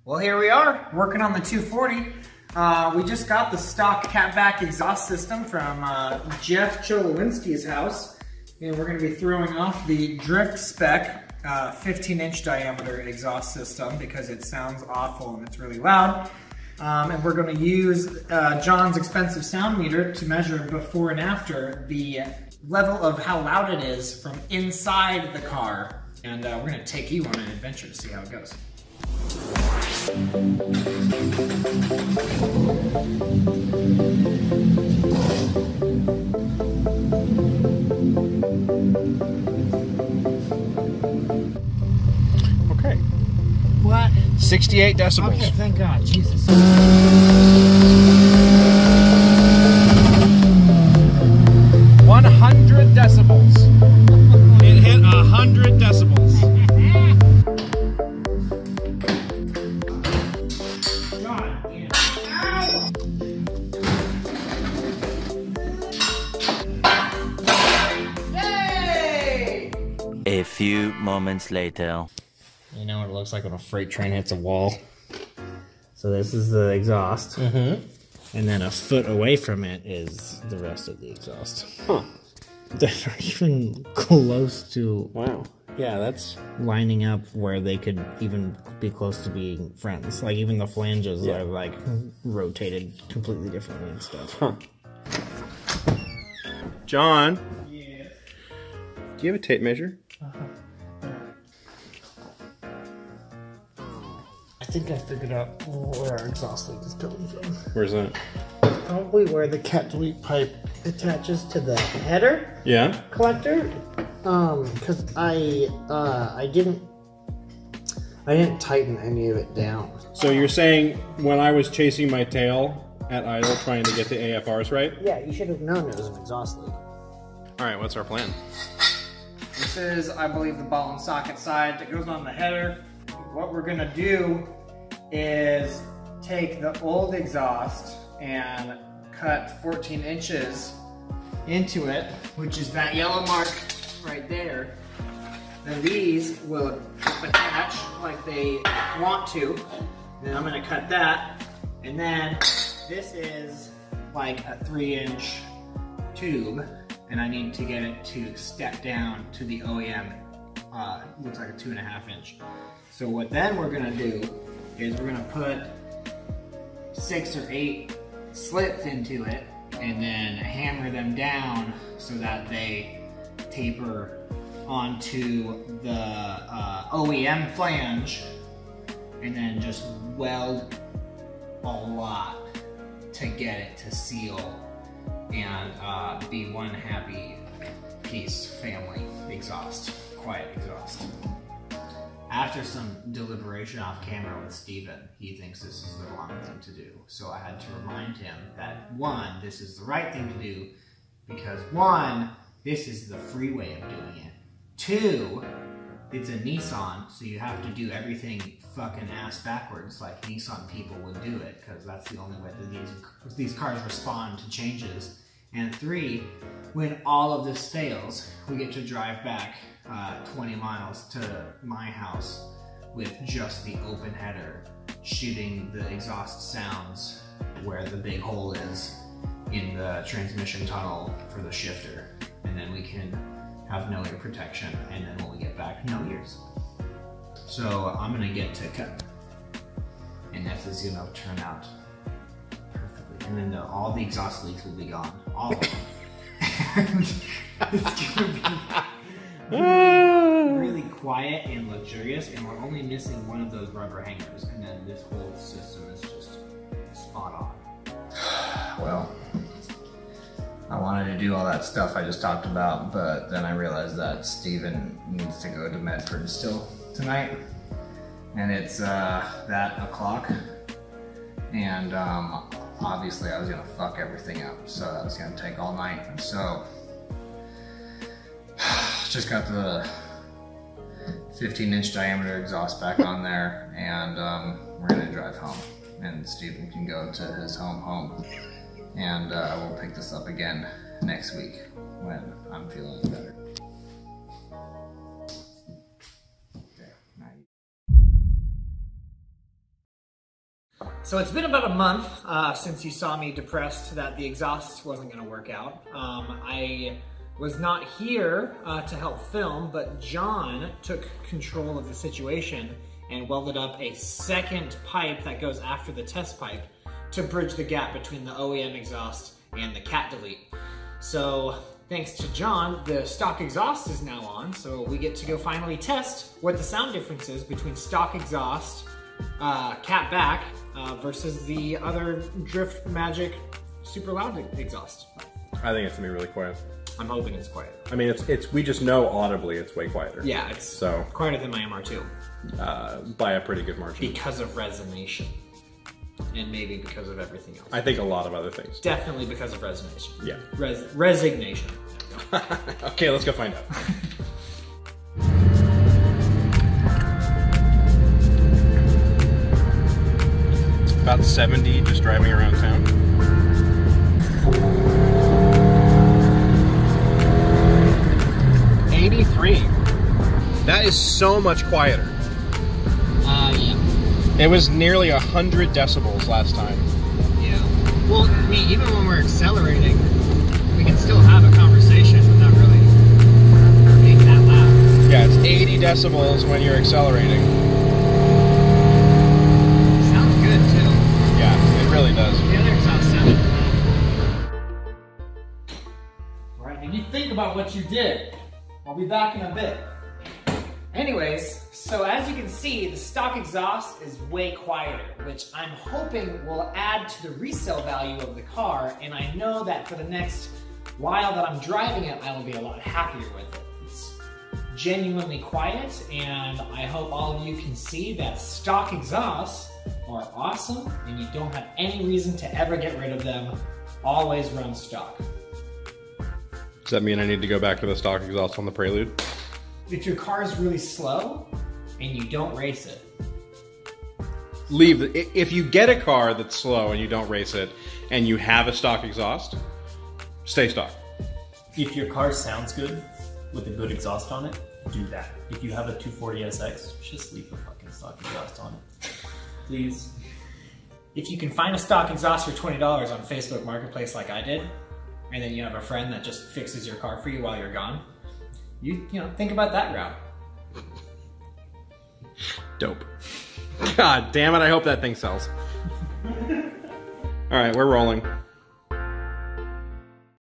Well, here we are, working on the 240. We just got the stock catback exhaust system from Jeff Cholowinski's house, and we're going to be throwing off the drift spec 15-inch diameter exhaust system because it sounds awful and it's really loud. And we're going to use John's expensive sound meter to measure before and after the level of how loud it is from inside the car. And we're going to take you on an adventure to see how it goes. Okay. What? 68 decibels. Okay, thank God. Jesus. 100 decibels. It hit 100 decibels. Yay! A few moments later. You know what it looks like when a freight train hits a wall? So this is the exhaust. And then a foot away from it is the rest of the exhaust. Huh. They're not even close to Wow. Yeah, that's... lining up where they could even be close to being friends. Like even the flanges are like rotated completely differently and stuff. Huh. John? Yeah. Do you have a tape measure? I think I figured out where our exhaust leak is coming from. Where's that? Probably where the cat delete pipe attaches to the header Yeah? collector. Because I didn't tighten any of it down. So you're saying when I was chasing my tail at idle trying to get the AFRs right? Yeah, you should have known it was an exhaust leak. Alright, what's our plan? This is, I believe, the ball and socket side that goes on the header. What we're gonna do is take the old exhaust and cut 14 inches into it, which is that yellow mark right there. Then these will attach like they want to. Then I'm gonna cut that. And then this is like a 3-inch tube, and I need to get it to step down to the OEM. Looks like a 2.5-inch. So what then we're gonna do is we're gonna put 6 or 8 slits into it and then hammer them down so that they taper onto the OEM flange, and then just weld a lot to get it to seal and be one happy piece family exhaust, quiet exhaust. After some deliberation off camera with Steven, he thinks this is the wrong thing to do. So I had to remind him that 1, this is the right thing to do, because 1, this is the free way of doing it. 2, it's a Nissan, so you have to do everything fucking ass backwards like Nissan people would do it, because that's the only way that these cars respond to changes. And 3, when all of this fails, we get to drive back 20 miles to my house with just the open header, shooting the exhaust sounds where the big hole is in the transmission tunnel for the shifter. And then we can have no ear protection, and then when we get back, no ears. So I'm gonna get to cut, and this is gonna turn out perfectly. And then all the exhaust leaks will be gone, all of them. And it's gonna be really quiet and luxurious, and we're only missing one of those rubber hangers, and then this whole system is just spot on. Well, I wanted to do all that stuff I just talked about, but then I realized that Steven needs to go to Medford still tonight, and it's that o'clock, and obviously I was gonna fuck everything up, so that was gonna take all night. So just got the 15-inch diameter exhaust back on there, and we're gonna drive home, and Steven can go to his home, and we'll pick this up again next week when I'm feeling better. So it's been about a month since you saw me depressed that the exhaust wasn't going to work out. I was not here to help film, but John took control of the situation and welded up a second pipe that goes after the test pipe to bridge the gap between the OEM exhaust and the cat delete. So thanks to John, the stock exhaust is now on, so we get to go finally test what the sound difference is between stock exhaust, cat back, versus the other Drift Magic super loud exhaust. I think it's gonna be really quiet. I'm hoping it's quieter. I mean, it's we just know audibly it's way quieter. Yeah, it's so quieter than my MR2. By a pretty good margin. Because of resonation. And maybe because of everything else. I think a lot of other things. Definitely because of resonation. Yeah. Resignation. Okay, let's go find out. About 70 just driving around town. That is so much quieter. Yeah. It was nearly 100 decibels last time. Yeah. Well, I mean, even when we're accelerating, we can still have a conversation without really being that loud. Yeah, it's 80 decibels when you're accelerating. Sounds good, too. Yeah, it really does. The other exhaust sounded Alright, and you think about what you did. I'll be back in a bit. Anyways, so as you can see, the stock exhaust is way quieter, which I'm hoping will add to the resale value of the car, and I know that for the next while that I'm driving it, I will be a lot happier with it. It's genuinely quiet, and I hope all of you can see that stock exhausts are awesome, and you don't have any reason to ever get rid of them. Always run stock. Does that mean I need to go back to the stock exhaust on the Prelude? If your car is really slow and you don't race it, leave. If you get a car that's slow and you don't race it, and you have a stock exhaust, stay stock. If your car sounds good with a good exhaust on it, do that. If you have a 240 SX, just leave the fucking stock exhaust on it, please. If you can find a stock exhaust for $20 on Facebook Marketplace like I did, and then you have a friend that just fixes your car for you while you're gone, you know, think about that route. Dope. God damn it, I hope that thing sells. All right, we're rolling.